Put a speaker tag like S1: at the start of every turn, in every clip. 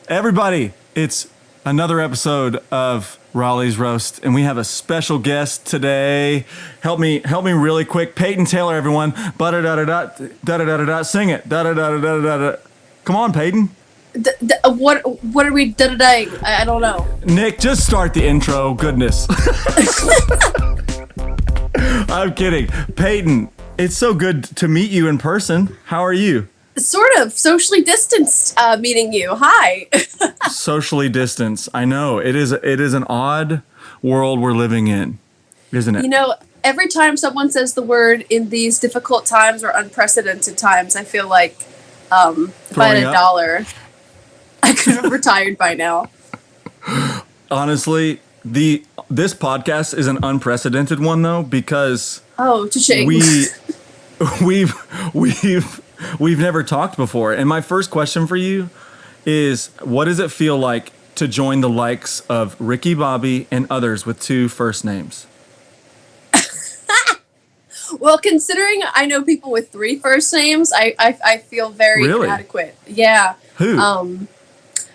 S1: Everybody, it's another episode of Raleigh's Roast, and we have a special guest today. Help me really quick. Payton Taylor, everyone. Da-da-da-da-da, sing it. Da-da-da-da-da-da. Come on, Payton.
S2: What are we today? I don't know.
S1: Nick, just start the intro. Goodness. I'm kidding. Payton, it's so good to meet you in person. How are you?
S2: Sort of socially distanced meeting you. Hi.
S1: Socially distanced. I know. It is an odd world we're living in, isn't it?
S2: You know, every time someone says the word in these difficult times or unprecedented times, I feel like if I had a dollar, I could have retired by now.
S1: Honestly, this podcast is an unprecedented one though, because we've never talked before. And my first question for you is, what does it feel like to join the likes of Ricky Bobby and others with two first names?
S2: Well, considering I know people with three first names, I feel very inadequate. Yeah.
S1: Who?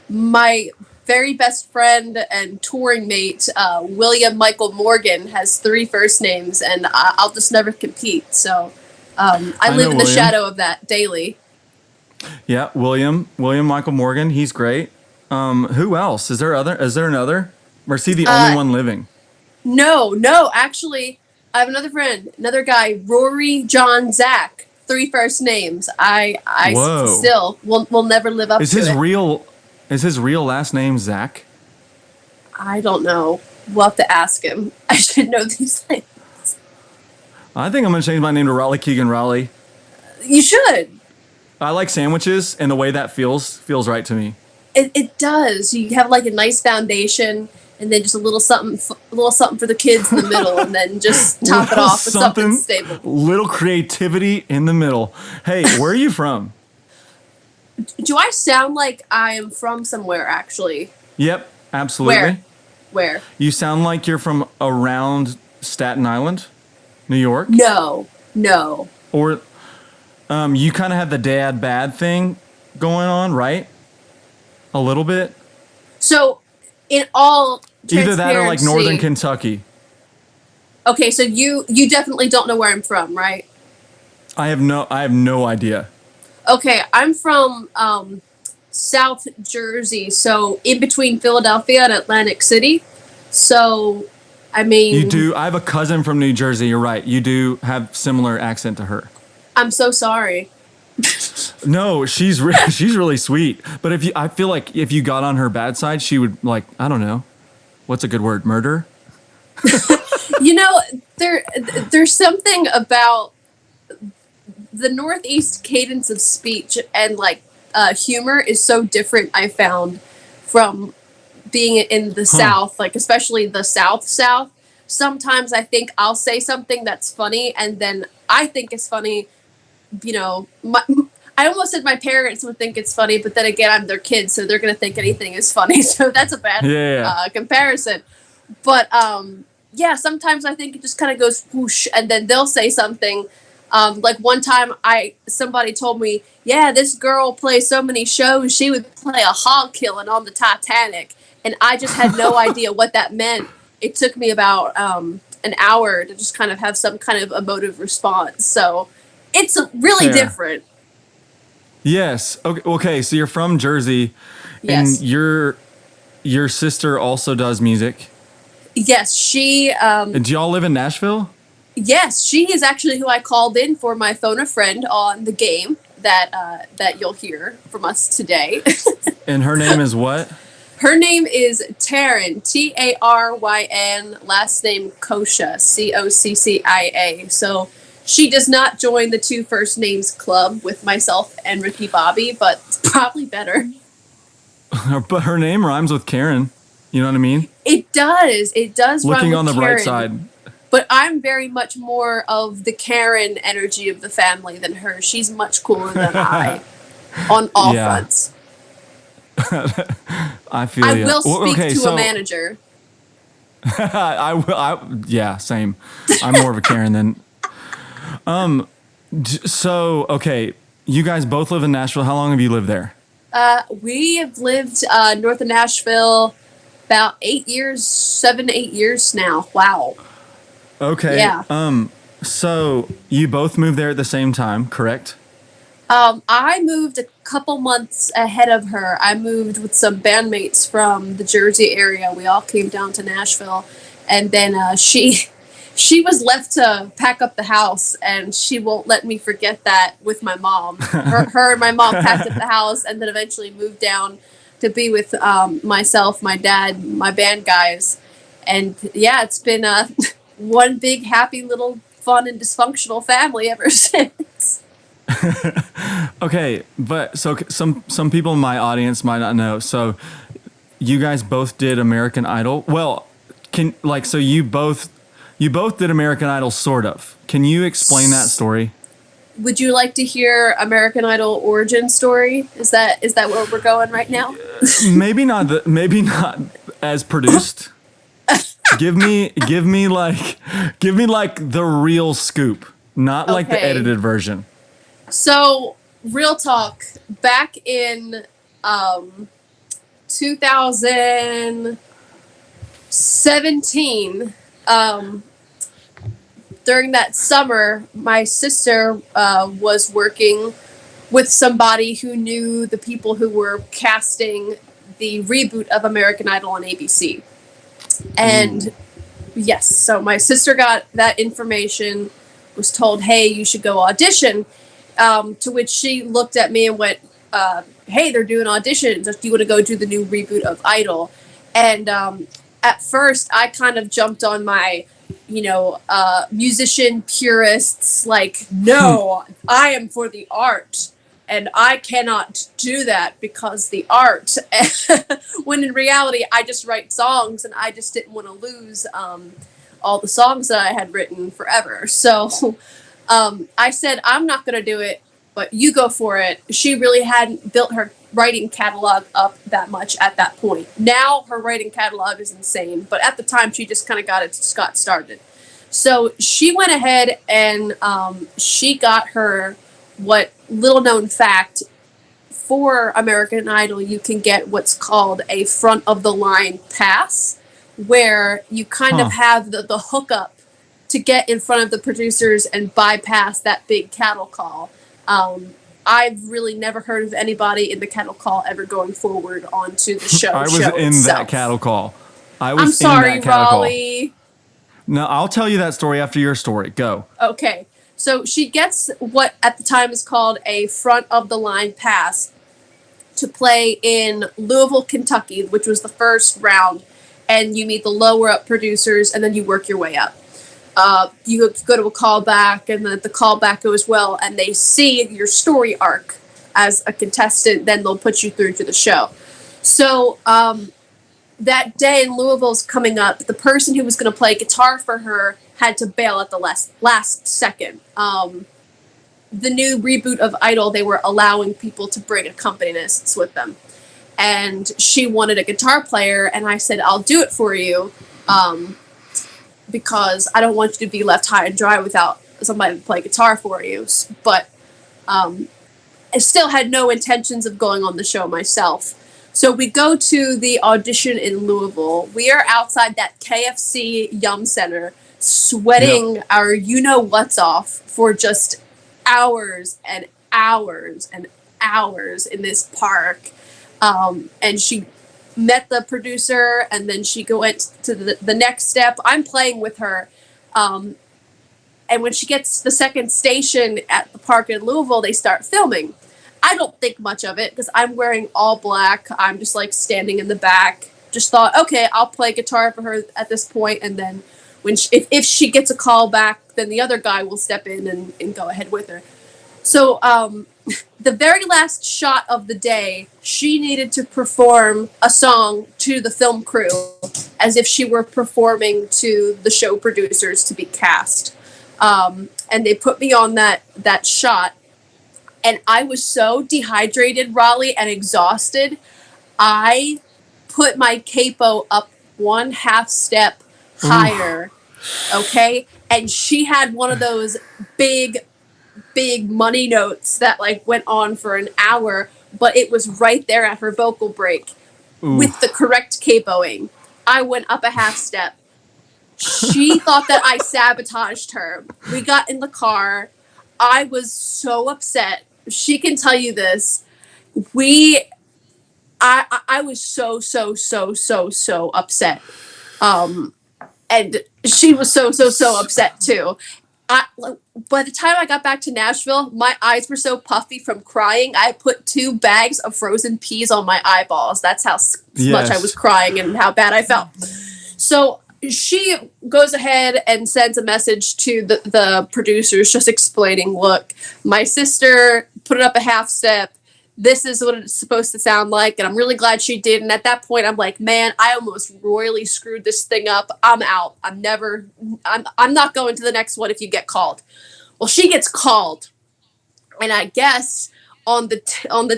S2: My very best friend and touring mate, William Michael Morgan, has three first names, and I'll just never compete. So I live in the shadow of that daily.
S1: Yeah, William Michael Morgan, he's great. Who else? Is there another? Or is he the only one living?
S2: No, actually, I have another friend, another guy, Rory John Zach, three first names. I still will never live up to it.
S1: Is his real last name Zach?
S2: I don't know. We'll have to ask him. I should know these things.
S1: I think I'm going to change my name to Raleigh Keegan Raleigh.
S2: You should.
S1: I like sandwiches, and the way that feels right to me.
S2: It does. You have like a nice foundation, and then just a little something for the kids in the middle, and then just top it off with something stable.
S1: Little creativity in the middle. Hey, where are you from?
S2: Do I sound like I am from somewhere, actually?
S1: Yep, absolutely.
S2: Where?
S1: You sound like you're from around Staten Island, New York?
S2: No.
S1: Or you kind of have the dad bad thing going on, right? A little bit?
S2: So, in all transparency...
S1: Either that or like Northern Kentucky.
S2: Okay, so you definitely don't know where I'm from, right?
S1: I have no idea.
S2: Okay, I'm from South Jersey, so in between Philadelphia and Atlantic City. So, I mean...
S1: You do. I have a cousin from New Jersey. You're right. You do have similar accent to her.
S2: I'm so sorry.
S1: No, she's really sweet. But I feel like if you got on her bad side, she would, like, I don't know. What's a good word? Murder?
S2: You know, there's something about the Northeast cadence of speech and like humor is so different, I found, from being in the South, like especially the South. Sometimes I think I'll say something that's funny, and then I think it's funny. You know, I almost said my parents would think it's funny, but then again, I'm their kid, so they're gonna think anything is funny. So that's a bad comparison. But yeah, sometimes I think it just kind of goes whoosh, and then they'll say something. Like one time somebody told me, yeah, this girl plays so many shows, she would play a hog killing on the Titanic. And I just had no idea what that meant. It took me about an hour to just kind of have some kind of emotive response. So it's really different.
S1: Yes. Okay. So you're from Jersey.
S2: Yes.
S1: And your sister also does music.
S2: Yes. She...
S1: And do y'all live in Nashville?
S2: Yes, she is actually who I called in for my phone a friend on the game that you'll hear from us today.
S1: And her name is what?
S2: Her name is Taryn, Taryn, last name Kosha, Coccia. So she does not join the two first names club with myself and Ricky Bobby, but it's probably better.
S1: But her name rhymes with Karen. You know what I mean?
S2: It does.
S1: Looking on the
S2: Karen.
S1: bright side.
S2: But I'm very much more of the Karen energy of the family than her. She's much cooler than I on all fronts.
S1: I feel
S2: I will speak to a manager.
S1: Yeah, same. I'm more of a Karen than. So, okay, you guys both live in Nashville. How long have you lived there?
S2: We have lived north of Nashville about 8 years, 7, 8 years now. Wow.
S1: Okay.
S2: Yeah.
S1: So you both moved there at the same time, correct?
S2: I moved a couple months ahead of her. I moved with some bandmates from the Jersey area. We all came down to Nashville, and then she was left to pack up the house, and she won't let me forget that with my mom. Her and my mom packed up the house, and then eventually moved down to be with myself, my dad, my band guys, and yeah, it's been one big happy little fun and dysfunctional family ever since.
S1: Okay, but so some people in my audience might not know. So you guys both did American Idol. Well, so you both did American Idol sort of. Can you explain that story?
S2: Would you like to hear American Idol origin story? Is that where we're going right now?
S1: Maybe not as produced. Give me like the real scoop, not like the
S2: Okay.
S1: edited version.
S2: So, real talk, back in 2017, during that summer, my sister was working with somebody who knew the people who were casting the reboot of American Idol on ABC. And yes, so my sister got that information, was told, hey, you should go audition. To which she looked at me and went, hey, they're doing auditions. Do you want to go do the new reboot of Idol? And at first, I kind of jumped on my, musician purists, like, no, I am for the art. And I cannot do that because the art. When in reality, I just write songs, and I just didn't want to lose all the songs that I had written forever. So I said, I'm not going to do it, but you go for it. She really hadn't built her writing catalog up that much at that point. Now her writing catalog is insane, but at the time she just kind of got started. So she went ahead and she got her, what little known fact, for American Idol, you can get what's called a front of the line pass, where you kind of have the hookup to get in front of the producers and bypass that big cattle call. I've really never heard of anybody in the cattle call ever going forward onto the show.
S1: I was in that cattle call.
S2: I'm sorry, Raleigh.
S1: No, I'll tell you that story after your story. Go.
S2: Okay. So she gets what at the time is called a front of the line pass to play in Louisville, Kentucky, which was the first round. And you meet the lower up producers, and then you work your way up. You go to a callback, and the callback goes well, and they see your story arc as a contestant, then they'll put you through to the show. So that day in Louisville's coming up, the person who was going to play guitar for her had to bail at the last second. The new reboot of Idol, they were allowing people to bring accompanists with them. And she wanted a guitar player, and I said, I'll do it for you, because I don't want you to be left high and dry without somebody to play guitar for you. But I still had no intentions of going on the show myself. So we go to the audition in Louisville. We are outside that KFC Yum Center, sweating our you-know-what's off for just hours and hours and hours in this park. And she met the producer, and then she went to the next step. I'm playing with her. And when she gets to the second station at the park in Louisville, they start filming. I don't think much of it because I'm wearing all black. I'm just like standing in the back. Just thought, okay, I'll play guitar for her at this point, and then when if she gets a call back, then the other guy will step in and go ahead with her. So the very last shot of the day, she needed to perform a song to the film crew as if she were performing to the show producers to be cast. And they put me on that shot. And I was so dehydrated, Raleigh, and exhausted, I put my capo up 1/2 step higher, okay? And she had one of those big money notes that like went on for an hour but it was right there at her vocal break with the correct capoing. I went up a half step. She thought that I sabotaged her. We got in the car. I was so upset. She can tell you this. I was so upset. And she was so upset too. By the time I got back to Nashville, my eyes were so puffy from crying. I put 2 bags of frozen peas on my eyeballs. That's how much I was crying and how bad I felt. So she goes ahead and sends a message to the producers just explaining, look, my sister put it up a half step. This is what it's supposed to sound like. And I'm really glad she did. And at that point, I'm like, man, I almost royally screwed this thing up. I'm out. I'm not going to the next one if you get called. Well, she gets called. And I guess on the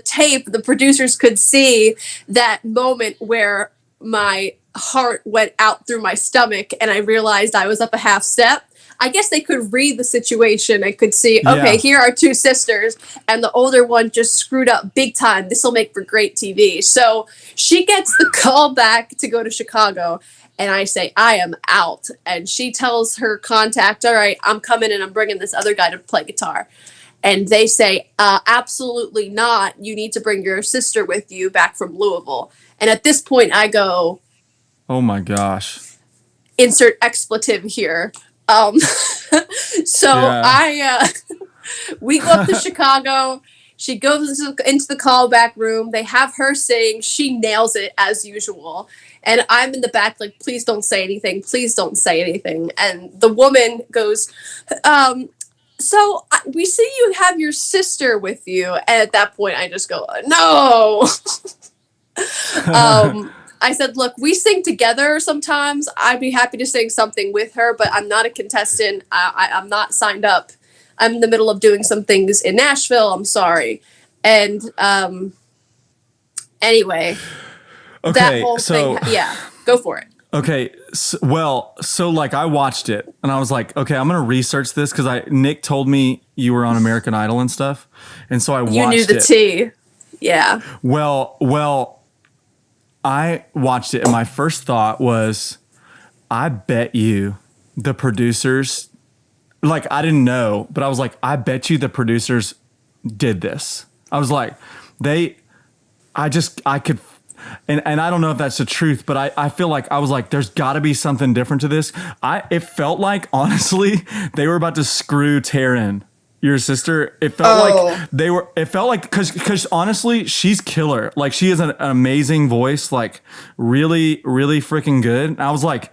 S2: tape, the producers could see that moment where my heart went out through my stomach and I realized I was up a half step. I guess they could read the situation and could see, okay, here are 2 sisters, and the older one just screwed up big time. This will make for great TV. So she gets the call back to go to Chicago, and I say, I am out. And she tells her contact, all right, I'm coming and I'm bringing this other guy to play guitar. And they say, absolutely not. You need to bring your sister with you back from Louisville. And at this point, I go,
S1: oh my gosh.
S2: Insert expletive here. We go up to Chicago. She goes into the callback room. They have her sing. She nails it as usual. And I'm in the back like, please don't say anything. Please don't say anything. And the woman goes, so we see you have your sister with you. And at that point, I just go, no. I said, look, we sing together sometimes. I'd be happy to sing something with her, but I'm not a contestant. I'm not signed up. I'm in the middle of doing some things in Nashville. I'm sorry. And anyway, that whole thing. Yeah, go for it.
S1: Okay. So like I watched it and I was like, okay, I'm going to research this because Nick told me you were on American Idol and stuff. And so I watched it.
S2: You knew the tea. Yeah.
S1: Well, I watched it and my first thought was, I bet you the producers, like I didn't know, but I was like, I bet you the producers did this. I was like, I could, and I don't know if that's the truth, but I feel like I was like, there's gotta be something different to this. It felt like, honestly, they were about to screw Taryn, your sister. It felt like because honestly, she's killer. Like she has an amazing voice, like really, really freaking good. And I was like,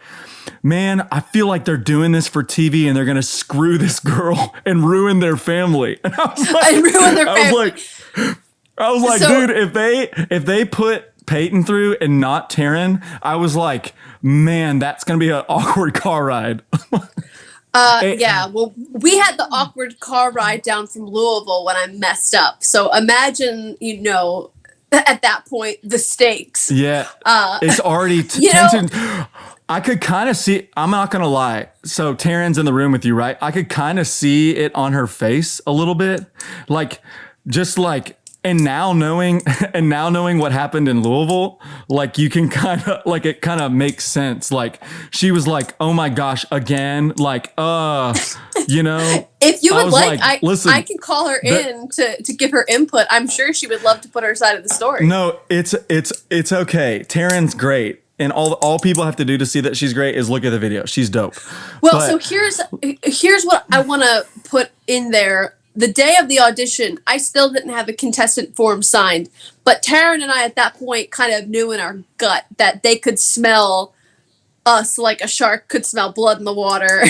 S1: man, I feel like they're doing this for TV and they're gonna screw this girl and ruin their family. And I was like, dude, if they put Payton through and not Taryn, I was like, man, that's gonna be an awkward car ride.
S2: Yeah, well, we had the awkward car ride down from Louisville when I messed up. So imagine, at that point, the stakes.
S1: Yeah, it's already tension. I could kind of see, I'm not going to lie. So Taryn's in the room with you, right? I could kind of see it on her face a little bit. And now knowing what happened in Louisville, like you can kind of like it kind of makes sense. Like she was like, "Oh my gosh, again!" Like,
S2: If you would listen, I can call her in to give her input. I'm sure she would love to put her side of the story.
S1: No, it's okay. Taryn's great. And all people have to do to see that she's great is look at the video. She's dope.
S2: Well, so here's what I want to put in there. The day of the audition, I still didn't have a contestant form signed, but Taryn and I at that point kind of knew in our gut that they could smell us like a shark could smell blood in the water.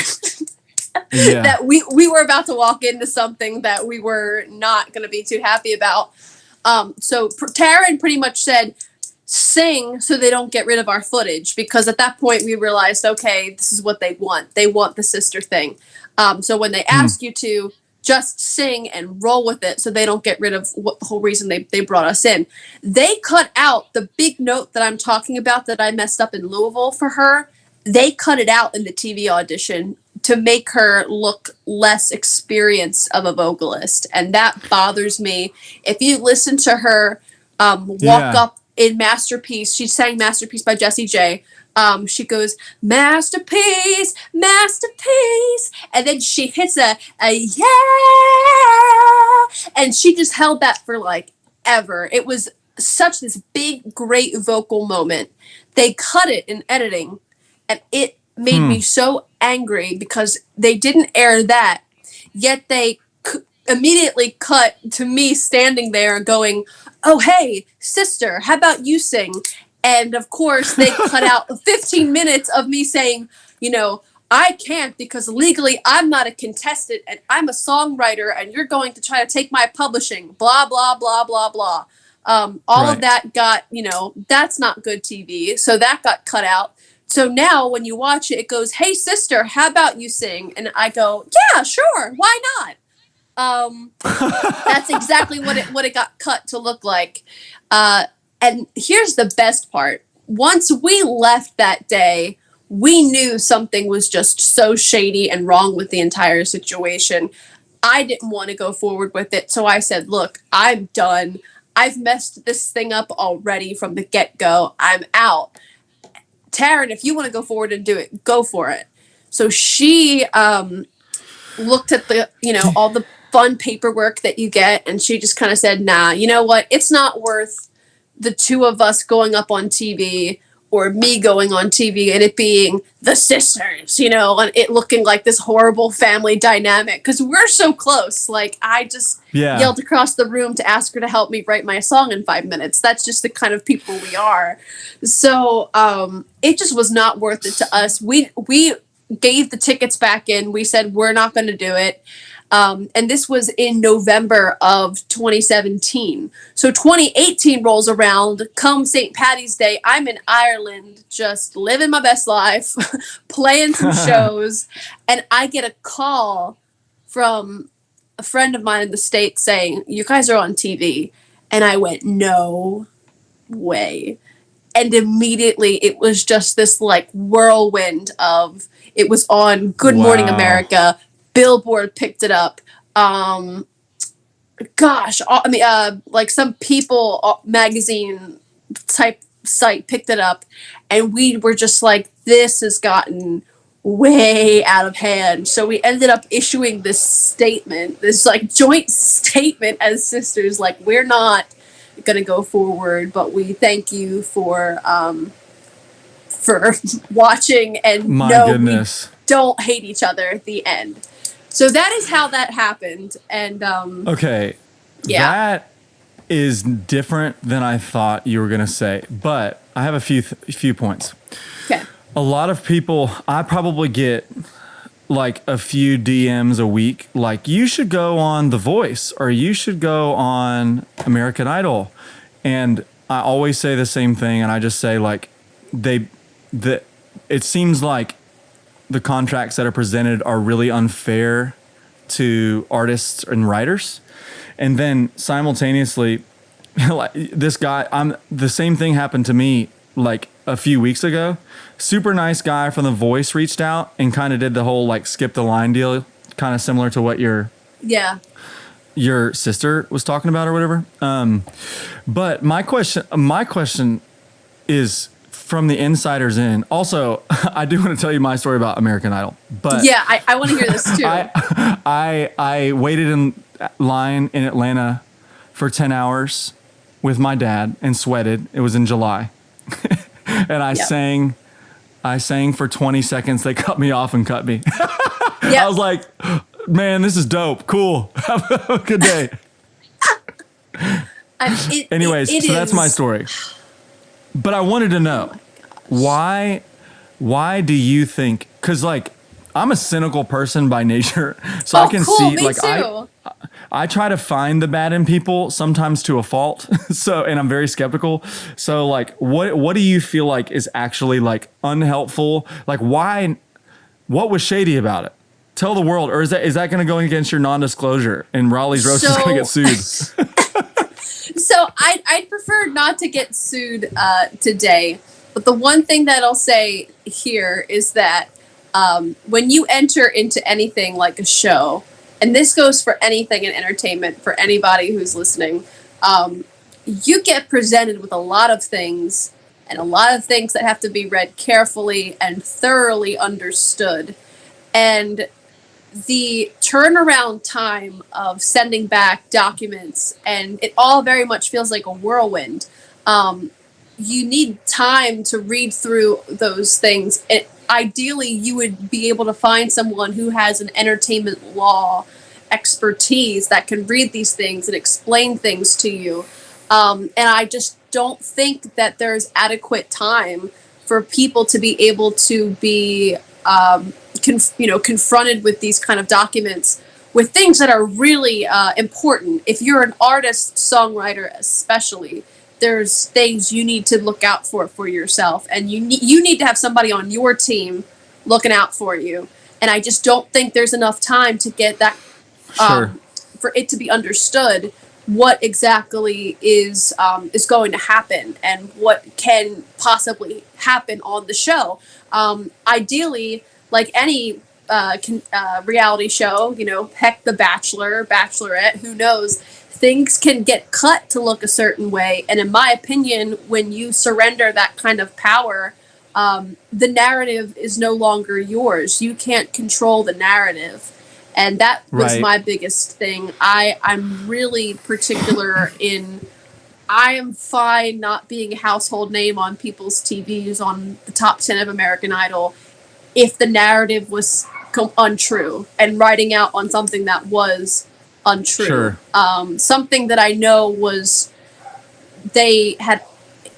S2: Yeah. That we were about to walk into something that we were not going to be too happy about. So Taryn pretty much said, sing so they don't get rid of our footage, because at that point we realized, okay, this is what they want. They want the sister thing. So when they ask you to, just sing and roll with it so they don't get rid of what the whole reason they brought us in. They cut out the big note that I'm talking about that I messed up in Louisville for her. They cut it out in the TV audition to make her look less experienced of a vocalist, and that bothers me. If you listen to her walk up in Masterpiece, she sang Masterpiece by Jessie J. She goes, masterpiece, masterpiece, and then she hits a yeah, and she just held that for like ever. It was such this big, great vocal moment. They cut it in editing, and it made me so angry because they didn't air that, yet they immediately cut to me standing there going, oh, hey, sister, how about you sing? And of course, they cut out 15 minutes of me saying, you know, I can't because legally I'm not a contestant and I'm a songwriter and you're going to try to take my publishing, blah, blah, blah, blah, blah. All of that got, you know, that's not good TV. So that got cut out. So now when you watch it, it goes, hey, sister, how about you sing? And I go, yeah, sure. Why not? That's exactly what it got cut to look like. And here's the best part. Once we left that day, we knew something was just so shady and wrong with the entire situation. I didn't want to go forward with it. So I said, look, I'm done. I've messed this thing up already from the get-go. I'm out. Taryn, if you want to go forward and do it, go for it. So she looked at the, you know, all the fun paperwork that you get, and she just kind of said, nah, you know what? It's not worth the two of us going up on TV or me going on TV and it being the sisters, you know, and it looking like this horrible family dynamic because we're so close. Like, I just yelled across the room to ask her to help me write my song in 5 minutes. That's just the kind of people we are. So it just was not worth it to us. We gave the tickets back in. We said, we're not going to do it. And this was in November of 2017. So 2018 rolls around, come St. Paddy's Day, I'm in Ireland, just living my best life, playing some shows, and I get a call from a friend of mine in the States saying, you guys are on TV. And I went, no way. And immediately it was just this like whirlwind of, it was on Good Morning America, Billboard picked it up. Like some People magazine type site picked it up, and we were just like, this has gotten way out of hand. So we ended up issuing this statement, this like joint statement as sisters, like, we're not going to go forward, but we thank you for watching, and we don't hate each other at the end. So that is how that happened. And
S1: okay, that is different than I thought you were gonna say. But I have a few points.
S2: Okay.
S1: A lot of people, I probably get like a few DMs a week, like, you should go on The Voice or you should go on American Idol, and I always say the same thing, and I just say like, it seems like the contracts that are presented are really unfair to artists and writers. And then simultaneously, like this guy, the same thing happened to me like a few weeks ago. Super nice guy from The Voice reached out and kind of did the whole like skip the line deal, kind of similar to what your sister was talking about or whatever. But my question is, from the insiders in. Also, I do want to tell you my story about American Idol. But
S2: yeah, I want to hear this too.
S1: I waited in line in Atlanta for 10 hours with my dad and sweated. It was in July. And I sang for 20 seconds. They cut me off and cut me. I was like, man, this is dope. Cool. Have a good day. Anyways, so that's my story. But I wanted to know, why do you think, because like, I'm a cynical person by nature, so I can see, like, I try to find the bad in people, sometimes to a fault. So, and I'm very skeptical. So like, what do you feel like is actually like unhelpful? Like, what was shady about it? Tell the world, or is that going to go against your non-disclosure and Raleigh's Roast is going to get sued?
S2: So I'd prefer not to get sued today. But the one thing that I'll say here is that When you enter into anything like a show, and this goes for anything in entertainment, for anybody who's listening, you get presented with a lot of things, and a lot of things that have to be read carefully and thoroughly understood. And the turnaround time of sending back documents, and it all very much feels like a whirlwind. You need time to read through those things. Ideally, you would be able to find someone who has an entertainment law expertise that can read these things and explain things to you. And I just don't think that there's adequate time for people to be able to be confronted with these kind of documents, with things that are really important. If you're an artist, songwriter especially, there's things you need to look out for yourself, and you need to have somebody on your team looking out for you. And I just don't think there's enough time to get that for it to be understood what exactly is going to happen and what can possibly happen on the show. Ideally, like any reality show, heck, The Bachelor, Bachelorette, who knows, things can get cut to look a certain way. And in my opinion, when you surrender that kind of power, the narrative is no longer yours. You can't control the narrative. And that was my biggest thing. I'm really particular in, I am fine not being a household name on people's TVs on the top 10 of American Idol if the narrative was untrue, and writing out on something that was untrue. Something that I know was, they had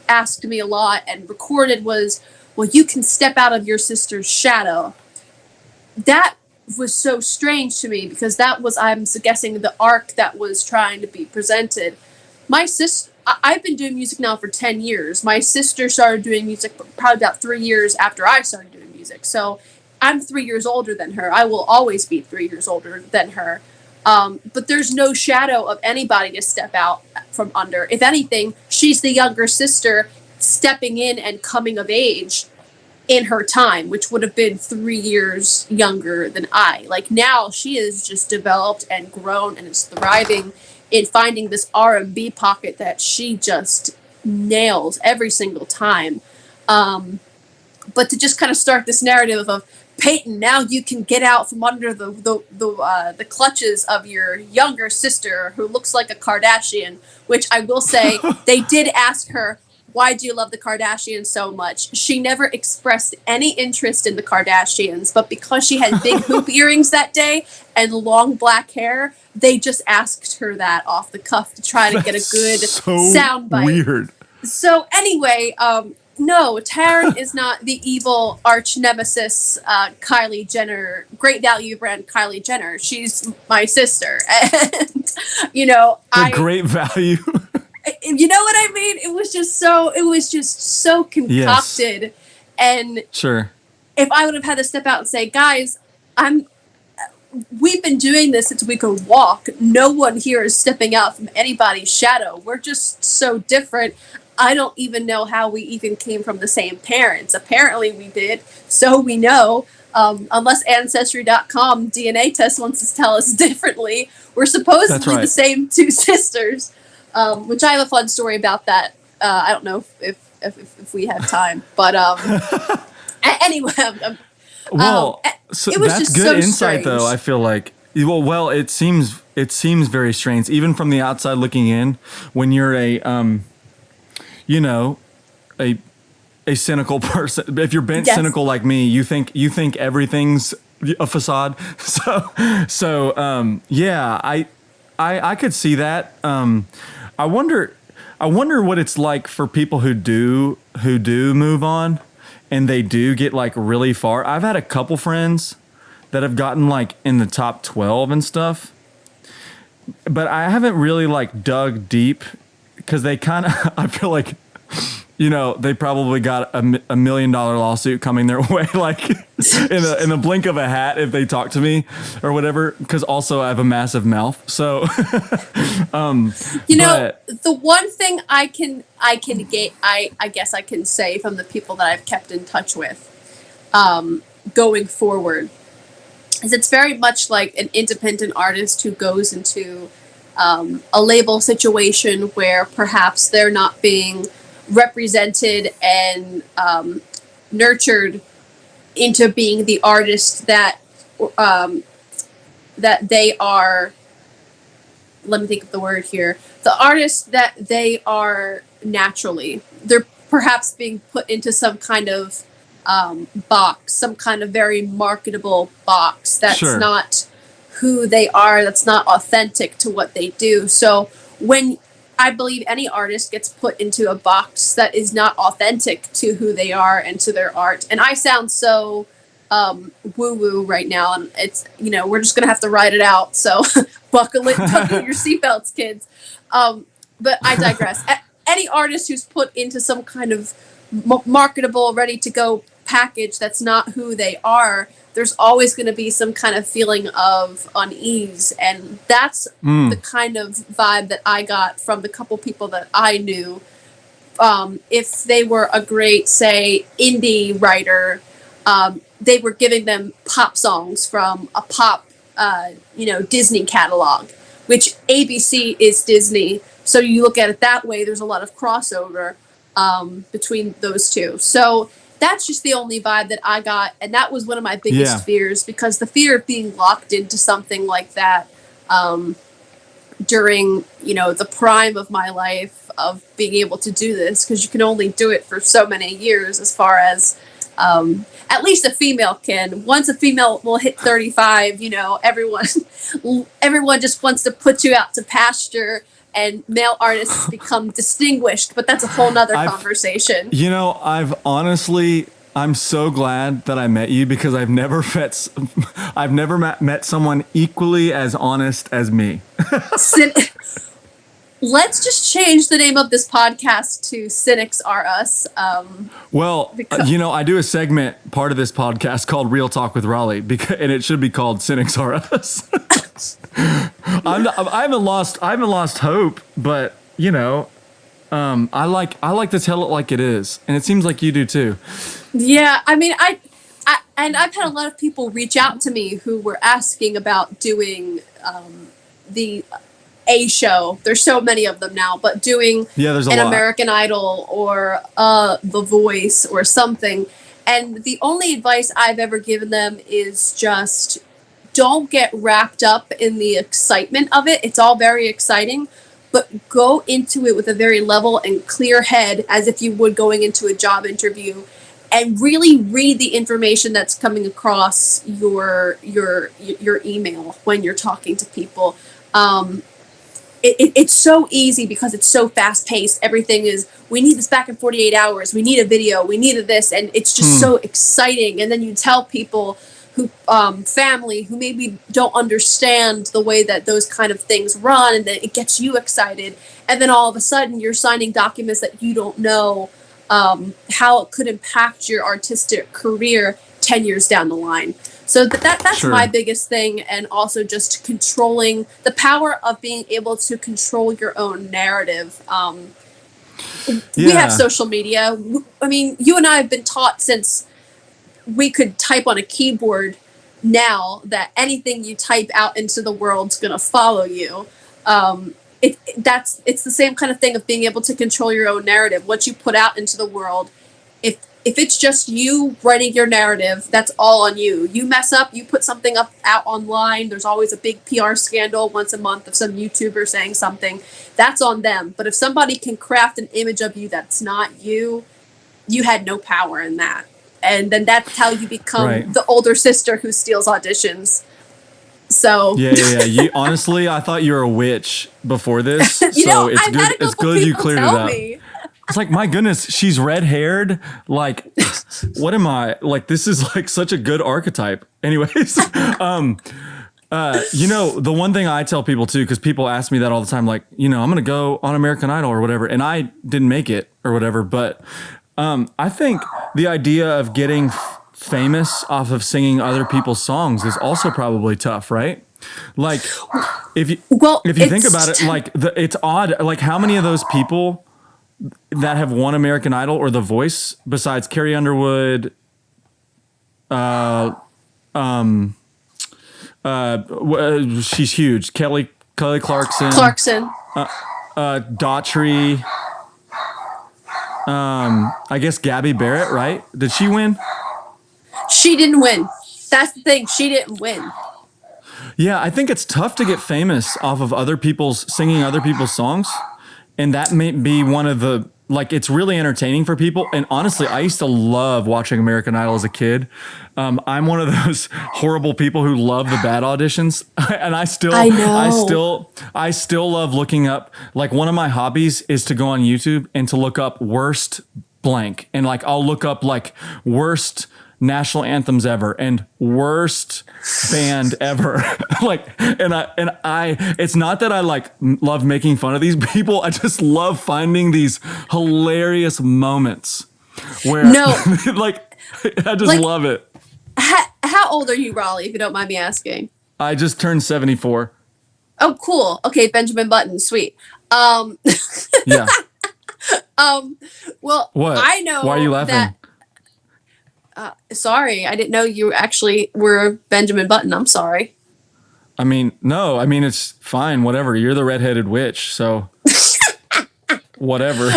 S2: asked me a lot and recorded was, well, you can step out of your sister's shadow. That was so strange to me, because that was, I'm guessing, the arc that was trying to be presented. My sister, I've been doing music now for 10 years. My sister started doing music probably about 3 years after I started doing music. So I'm 3 years older than her. I will always be 3 years older than her. But there's no shadow of anybody to step out from under. If anything, she's the younger sister stepping in and coming of age in her time, which would have been 3 years younger than I. Like, now she is just developed and grown and is thriving in finding this R&B pocket that she just nails every single time. But to just kind of start this narrative of, Payton, now you can get out from under the clutches of your younger sister who looks like a Kardashian, which I will say, they did ask her, why do you love the Kardashians so much? She never expressed any interest in the Kardashians, but because she had big hoop earrings that day and long black hair, they just asked her that off the cuff to try to get a good soundbite.
S1: Weird.
S2: So anyway, no, Taryn is not the evil arch nemesis Kylie Jenner, great value brand Kylie Jenner. She's my sister. And,
S1: great value.
S2: You know what I mean? It was just so concocted. Yes. And if I would have had to step out and say, guys, we've been doing this since we could walk. No one here is stepping out from anybody's shadow. We're just so different. I don't even know how we even came from the same parents. Apparently we did. So we know, unless Ancestry.com DNA test wants to tell us differently, we're supposedly the same two sisters, which I have a fun story about that. I don't know if we have time, but anyway.
S1: So
S2: it was
S1: that's
S2: just
S1: good
S2: so
S1: insight,
S2: strange.
S1: though. I feel like, it seems very strange, even from the outside looking in, when you're a cynical person. If you're cynical like me, you think everything's a facade. So I could see that. I wonder what it's like for people who do move on and they do get like really far. I've had a couple friends that have gotten like in the top 12 and stuff, but I haven't really like dug deep, because they kind of, I feel like, they probably got a $1 million lawsuit coming their way, like in the blink of a hat, if they talk to me or whatever. Because also I have a massive mouth, so
S2: the one thing I guess I can say from the people that I've kept in touch with, going forward. Is it's very much like an independent artist who goes into a label situation where perhaps they're not being represented and nurtured into being the artist that that they are. Let me think of the word here. The artist that they are naturally. They're perhaps being put into some kind of box, some kind of very marketable box that's
S1: Sure.
S2: not who they are, that's not authentic to what they do. So when I believe any artist gets put into a box that is not authentic to who they are and to their art, and I sound so woo-woo right now, and it's, we're just gonna have to ride it out, so buckle your seatbelts, kids. But I digress. Any artist who's put into some kind of marketable, ready-to-go package that's not who they are, there's always going to be some kind of feeling of unease, and that's the kind of vibe that I got from the couple people that I knew. If they were a great, say, indie writer, they were giving them pop songs from a pop, Disney catalog, which ABC is Disney. So you look at it that way, there's a lot of crossover between those two. So that's just the only vibe that I got. And that was one of my biggest fears, because the fear of being locked into something like that during, the prime of my life of being able to do this, because you can only do it for so many years, as far as at least a female can. Once a female will hit 35, everyone just wants to put you out to pasture, and male artists become distinguished, but that's a whole nother conversation.
S1: I'm so glad that I met you, because I've never met someone equally as honest as me.
S2: Let's just change the name of this podcast to Cynics Are Us.
S1: I do a segment, part of this podcast, called Real Talk with Raleigh, and it should be called Cynics Are Us. I haven't lost hope, but I like to tell it like it is, and it seems like you do too.
S2: Yeah, I mean, and I've had a lot of people reach out to me who were asking about doing the A show. There's so many of them now, but doing
S1: there's
S2: an
S1: lot.
S2: American Idol or The Voice or something. And the only advice I've ever given them is just don't get wrapped up in the excitement of it. It's all very exciting, but go into it with a very level and clear head, as if you would going into a job interview, and really read the information that's coming across your email when you're talking to people. It's so easy because it's so fast paced. Everything is, we need this back in 48 hours. We need a video. We needed this. And it's just so exciting. And then you tell people who, family who maybe don't understand the way that those kind of things run, and then it gets you excited. And then all of a sudden you're signing documents that you don't know how it could impact your artistic career 10 years down the line. So that's
S1: Sure.
S2: my biggest thing, and also just controlling the power of being able to control your own narrative. We have social media. I mean, you and I have been taught since we could type on a keyboard now that anything you type out into the world's going to follow you. It's the same kind of thing of being able to control your own narrative. What you put out into the world, if it's just you writing your narrative, that's all on you. You mess up, you put something up out online, there's always a big PR scandal once a month of some YouTuber saying something. That's on them. But if somebody can craft an image of you that's not you, you had no power in that. And then that's how you become the older sister who steals auditions. So
S1: yeah. Honestly, I thought you were a witch before this. So it's good. It's good you cleared it up. It's like, my goodness, she's red haired. Like, what am I? Like, this is like such a good archetype. Anyways, the one thing I tell people too, because people ask me that all the time, like, I'm going to go on American Idol or whatever, and I didn't make it or whatever. But I think the idea of getting famous off of singing other people's songs is also probably tough, right? Like, if you think about it, like it's odd. Like, how many of those people that have won American Idol or The Voice, besides Carrie Underwood, She's huge. Kelly Clarkson.
S2: Clarkson.
S1: Daughtry. I guess Gabby Barrett, right? Did she win?
S2: She didn't win. That's the thing. She didn't win.
S1: Yeah, I think it's tough to get famous off of singing other people's songs. And that may be one of the, like, it's really entertaining for people. And honestly, I used to love watching American Idol as a kid. I'm one of those horrible people who love the bad auditions. And I still love looking up, like, one of my hobbies is to go on YouTube and to look up worst blank. And like, I'll look up like worst national anthems ever and worst band ever. Like, and I it's not that I like love making fun of these people. I just love finding these hilarious moments where like I just love it.
S2: How old are you, Raleigh, if you don't mind me asking?
S1: I just turned 74.
S2: Oh, cool. Okay, Benjamin Button, sweet.
S1: Yeah.
S2: Well,
S1: What?
S2: I know.
S1: Why are you laughing?
S2: Sorry, I didn't know you actually were Benjamin Button. I'm sorry.
S1: I mean, no, I mean, it's fine, whatever. You're the redheaded witch, so whatever.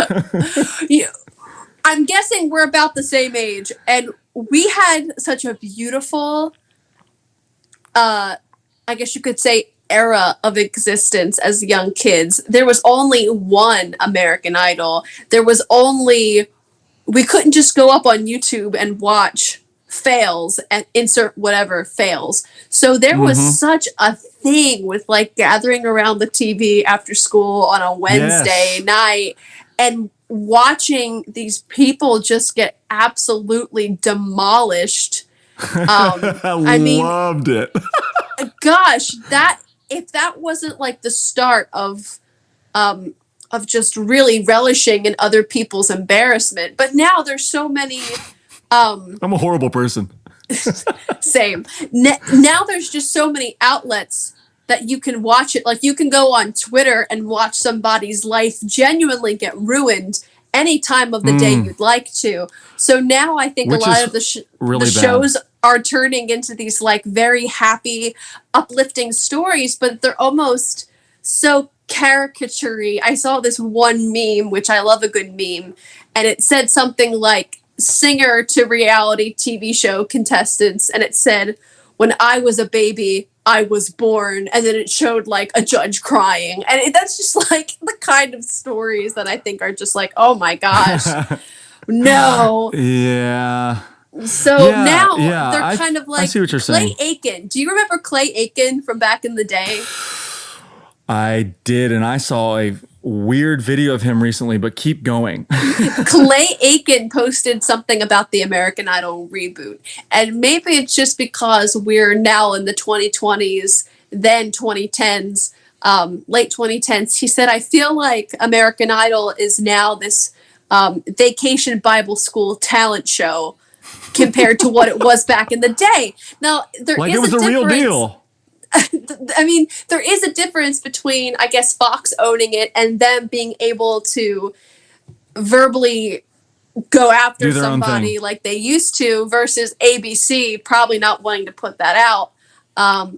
S2: I'm guessing we're about the same age, and we had such a beautiful, I guess you could say, era of existence as young kids. There was only one American Idol. We couldn't just go up on YouTube and watch fails and insert whatever fails. So there was such a thing with like gathering around the TV after school on a Wednesday night and watching these people just get absolutely demolished.
S1: I loved it.
S2: Gosh, if that wasn't like the start of just really relishing in other people's embarrassment. But now there's so many.
S1: I'm a horrible person.
S2: Same. Now there's just so many outlets that you can watch it. Like you can go on Twitter and watch somebody's life genuinely get ruined any time of the day you'd like to. So now I think a lot of the shows are turning into these like very happy, uplifting stories, but they're almost so caricature-y. I saw this one meme, which I love a good meme, and it said something like singer to reality TV show contestants, and it said, when I was a baby, I was born, and then it showed like a judge crying. And that's just like the kind of stories that I think are just like, oh my gosh, no.
S1: Yeah.
S2: So now they're kind of like, I
S1: see what you're
S2: Clay
S1: saying.
S2: Aiken. Do you remember Clay Aiken from back in the day?
S1: I did, and I saw a weird video of him recently, but keep going.
S2: Clay Aiken posted something about the American Idol reboot. And maybe it's just because we're now in the 2020s, then 2010s, late 2010s. He said, I feel like American Idol is now this vacation Bible school talent show compared to what it was back in the day. Now, there
S1: like
S2: is
S1: it was a real deal.
S2: I mean, there is a difference between, I guess, Fox owning it and them being able to verbally go after somebody like they used to versus ABC probably not wanting to put that out.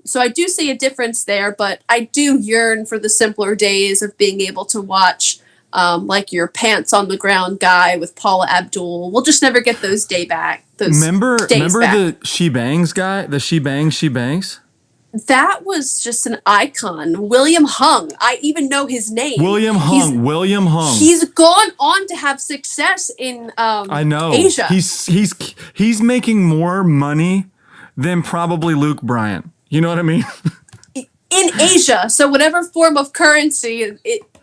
S2: So I do see a difference there, but I do yearn for the simpler days of being able to watch like your pants on the ground guy with Paula Abdul. We'll just never get those days back.
S1: Remember the She Bangs guy? The She Bangs?
S2: That was just an icon. William Hung. I even know his name.
S1: William Hung.
S2: He's gone on to have success in
S1: I know.
S2: Asia.
S1: He's making more money than probably Luke Bryan. You know what I mean?
S2: In Asia. So whatever form of currency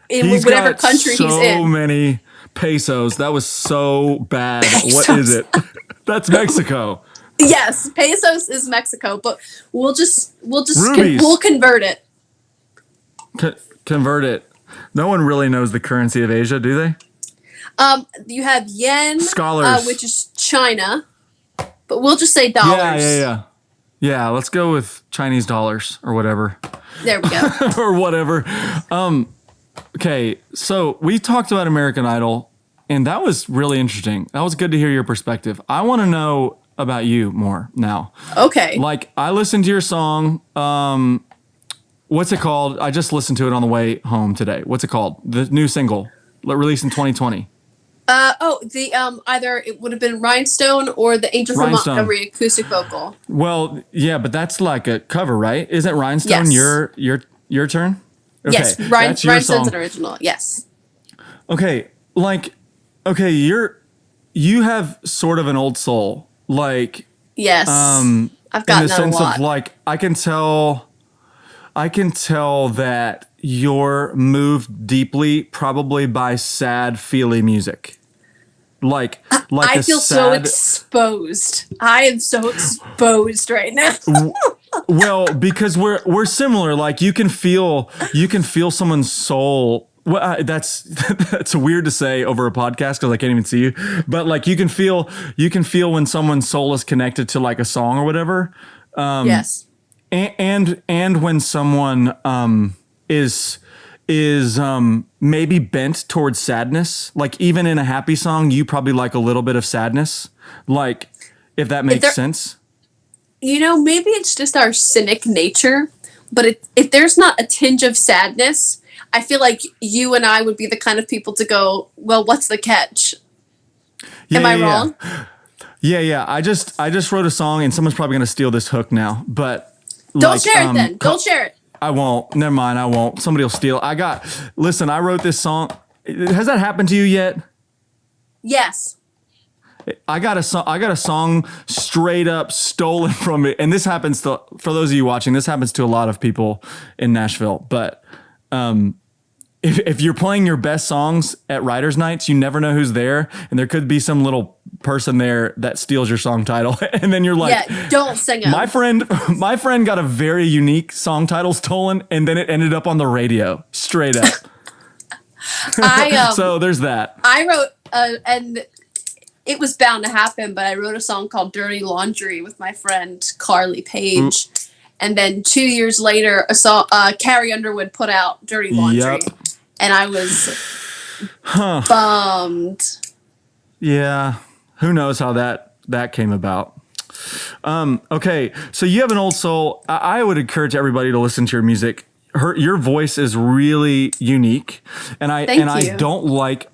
S2: in whatever country he's in.
S1: So many pesos. That was so bad.
S2: Pesos.
S1: What is it? That's Mexico.
S2: Yes, pesos is Mexico, but we'll convert it.
S1: Convert it. No one really knows the currency of Asia, do they?
S2: You have yen,
S1: scholars,
S2: which is China, but we'll just say dollars.
S1: Yeah, let's go with Chinese dollars or whatever.
S2: There we go.
S1: Or whatever. Okay, so we talked about American Idol, and that was really interesting. That was good to hear your perspective. I want to know about you more now.
S2: Okay.
S1: Like, I listened to your song. What's it called? I just listened to it on the way home today. What's it called? The new single released in 2020.
S2: Either it would have been Rhinestone or the Angel from
S1: Rhinestone.
S2: Montgomery acoustic vocal.
S1: Well, yeah, but that's like a cover, right? Isn't Rhinestone
S2: Yes.
S1: your turn? Okay,
S2: Yes,
S1: that's your
S2: Rhinestone's
S1: song.
S2: an original. Yes.
S1: Okay, like, okay, you have sort of an old soul, like,
S2: Yes. I've
S1: in
S2: gotten
S1: the
S2: that
S1: sense
S2: a lot.
S1: of like, I can tell that you're moved deeply, probably by sad, feely music. Like
S2: I
S1: a
S2: feel so
S1: sad,
S2: exposed. I am so exposed right now.
S1: well, because we're similar. Like, you can feel someone's soul. Well, that's weird to say over a podcast because I can't even see you. But like, you can feel when someone's soul is connected to like a song or whatever.
S2: Yes.
S1: And when someone is maybe bent towards sadness, like even in a happy song, you probably like a little bit of sadness, like, if that makes sense.
S2: Maybe it's just our cynic nature, but if there's not a tinge of sadness, I feel like you and I would be the kind of people to go, well, what's the catch? Am I wrong?
S1: Yeah. I just wrote a song, and someone's probably gonna steal this hook now, but
S2: Don't share it then. Don't share it.
S1: I won't. Never mind. I won't. Somebody will steal. Listen, I wrote this song. Has that happened to you yet?
S2: Yes.
S1: I got a song straight up stolen from me. And this happens for those of you watching, this happens to a lot of people in Nashville. But if you're playing your best songs at writers' nights, you never know who's there. And there could be some little person there that steals your song title. And then you're like,
S2: yeah, don't sing it.
S1: My friend got a very unique song title stolen, and then it ended up on the radio, straight up. So there's that.
S2: I wrote, and it was bound to happen, but I wrote a song called Dirty Laundry with my friend Carly Page. And then 2 years later, Carrie Underwood put out Dirty Laundry.
S1: Yep.
S2: And I was bummed.
S1: Yeah. Who knows how that came about. Okay. So you have an old soul. I would encourage everybody to listen to your music. Your voice is really unique. And I don't like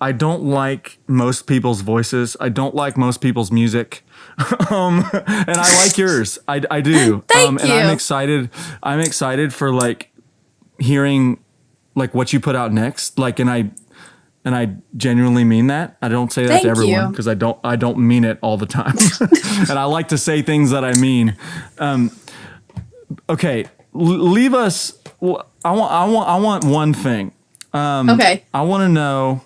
S1: most people's voices. I don't like most people's music. And I like yours. I do.
S2: Thank you.
S1: And I'm excited for like hearing like what you put out next. Like, and I genuinely mean that. I don't say that to everyone because I don't mean it all the time. And I like to say things that I mean. Okay, leave us. I want one thing.
S2: Okay.
S1: I want to know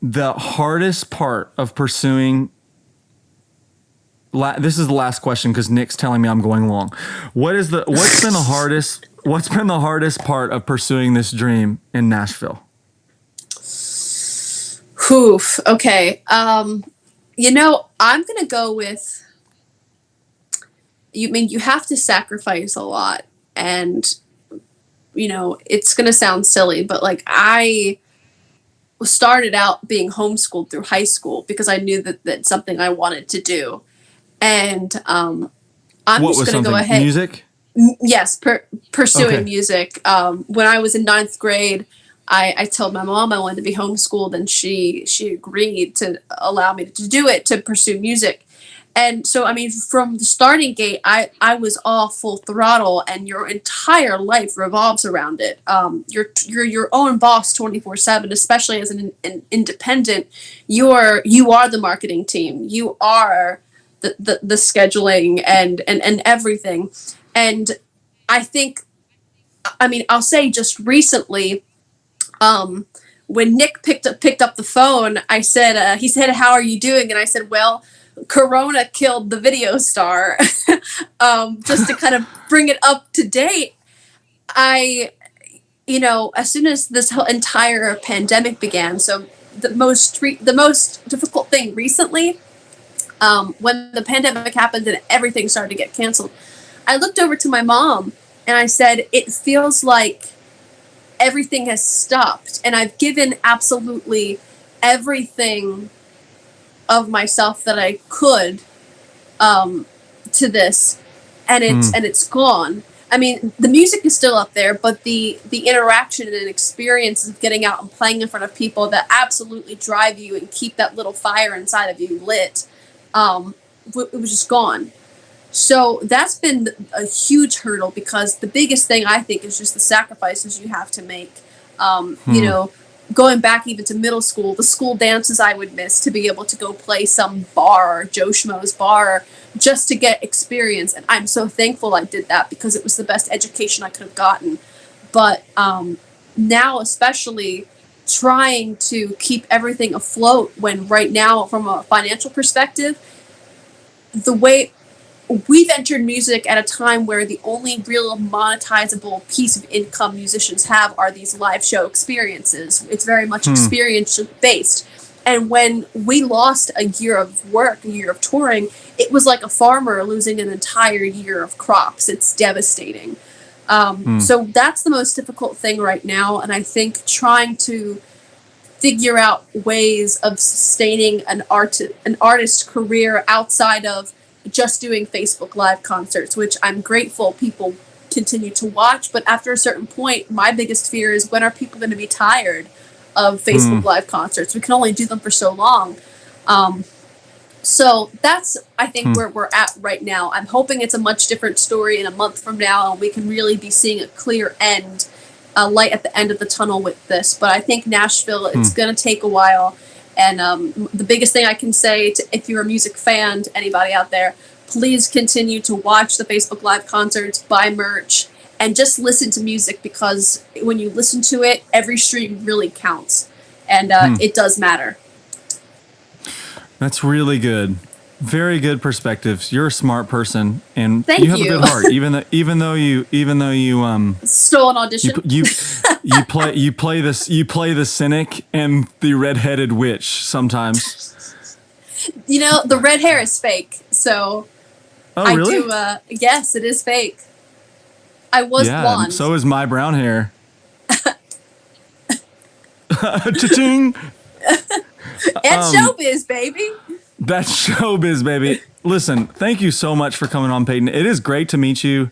S1: the hardest part of pursuing. This is the last question because Nick's telling me I'm going long. What's been the hardest part of pursuing this dream in Nashville?
S2: Oof. Okay. I'm gonna go with. You have to sacrifice a lot, and it's gonna sound silly, but like I started out being homeschooled through high school because I knew that that's something I wanted to do, and I'm just gonna go ahead.
S1: Music.
S2: Yes, pursuing music. When I was in 9th grade, I told my mom I wanted to be homeschooled, and she agreed to allow me to do it, to pursue music. And so, from the starting gate, I was all full throttle, and your entire life revolves around it. You're your own boss 24/7, especially as an independent. You are the marketing team. You are the scheduling and everything. And I think, I'll say just recently, when Nick picked up the phone, I said, he said, "How are you doing?" And I said, "Well, Corona killed the video star." Just to kind of bring it up to date, as soon as this whole entire pandemic began, so the most difficult thing recently, when the pandemic happened and everything started to get canceled, I looked over to my mom and I said, "It feels like everything has stopped, and I've given absolutely everything of myself that I could to this, and it's gone. I mean, the music is still up there, but the interaction and experience of getting out and playing in front of people that absolutely drive you and keep that little fire inside of you lit, it was just gone. So that's been a huge hurdle, because the biggest thing I think is just the sacrifices you have to make. You know, going back even to middle school, the school dances I would miss to be able to go play some bar or Joe Schmo's bar just to get experience. And I'm so thankful I did that, because it was the best education I could have gotten. But now, especially trying to keep everything afloat, when right now, from a financial perspective, the way we've entered music at a time where the only real monetizable piece of income musicians have are these live show experiences. It's very much experience based. And when we lost a year of work, a year of touring, it was like a farmer losing an entire year of crops. It's devastating. So that's the most difficult thing right now. And I think trying to figure out ways of sustaining an artist's career outside of just doing Facebook Live concerts, which I'm grateful people continue to watch. But after a certain point, my biggest fear is, when are people going to be tired of Facebook Live concerts? We can only do them for so long. So that's, I think, where we're at right now. I'm hoping it's a much different story in a month from now, and we can really be seeing a clear end, a light at the end of the tunnel with this. But I think Nashville, it's going to take a while. And the biggest thing I can say, to, if you're a music fan, to anybody out there, please continue to watch the Facebook Live concerts, buy merch, and just listen to music, because when you listen to it, every stream really counts. And it does matter.
S1: That's really good. Very good perspectives. You're a smart person, and
S2: Thank
S1: you have
S2: you.
S1: a good heart. Even though you
S2: Stole an audition.
S1: you play the cynic and the redheaded witch sometimes.
S2: You know, the red hair is fake. So
S1: Oh, really?
S2: I do. Yes, it is fake. I was blonde.
S1: So is my brown hair. Cha-ching.
S2: And showbiz, baby.
S1: That's showbiz, baby. Listen, thank you so much for coming on, Payton. It is great to meet you.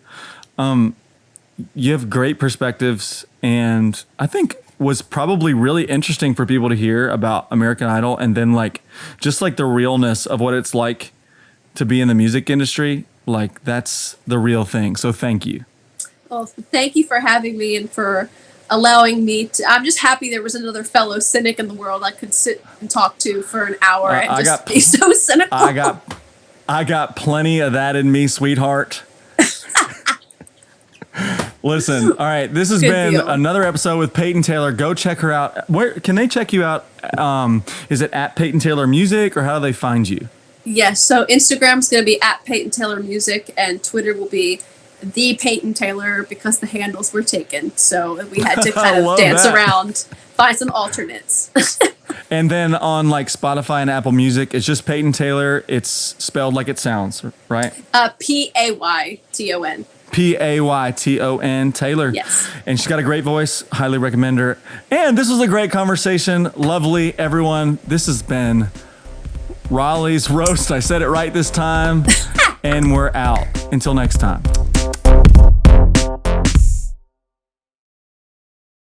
S1: You have great perspectives, and I think was probably really interesting for people to hear about American Idol, and then just the realness of what it's like to be in the music industry. Like, that's the real thing. So thank you.
S2: Well, thank you for having me and for allowing me to. I'm just happy there was another fellow cynic in the world I could sit and talk to for an hour and just be so cynical.
S1: I got plenty of that in me, sweetheart. Listen, all right, this has been another episode with Payton Taylor. Go check her out. Where can they check you out? Is it at Payton Taylor Music, or how do they find you?
S2: Yes, so Instagram's going to be at Payton Taylor Music, and Twitter will be the Payton Taylor, because the handles were taken. So we had to kind of dance around, find some alternates.
S1: And then on Spotify and Apple Music, it's just Payton Taylor. It's spelled like it sounds, right?
S2: Payton.
S1: Payton Taylor.
S2: Yes.
S1: And she's got a great voice. Highly recommend her. And this was a great conversation. Lovely, everyone. This has been Raleigh's Roast. I said it right this time. And we're out. Until next time.